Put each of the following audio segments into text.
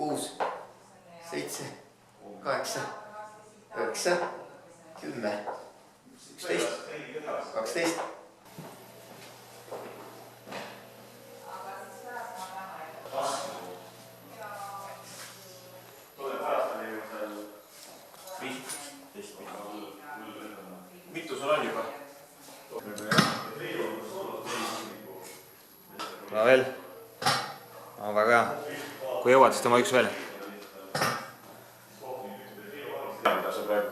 6, 7, 8, 9, 10, 11, 12. Mitu sul on juba? No veel. No väga hea. Kui jõuad, siis tõmba üks veel. Mida sa praegu?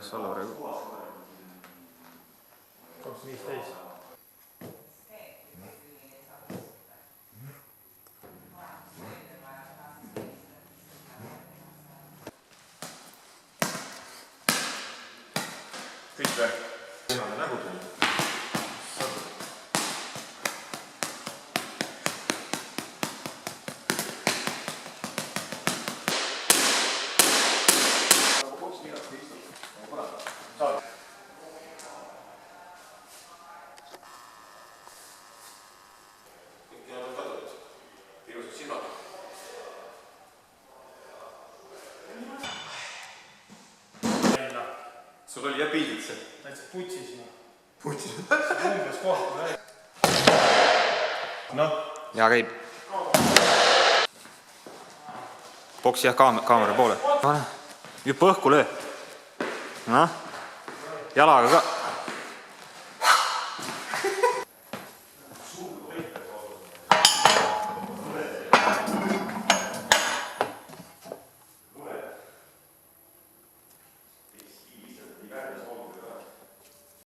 Salvare. 15. Kõik või? Sõnade nägu tuli. Sul oli jah pildid see? Täitsa putsis. Putsis? Umbes kohta. Noh? Ja käib. Boksi jah kaamera poole. Hüppa õhku löö. Noh. Jalaga ka.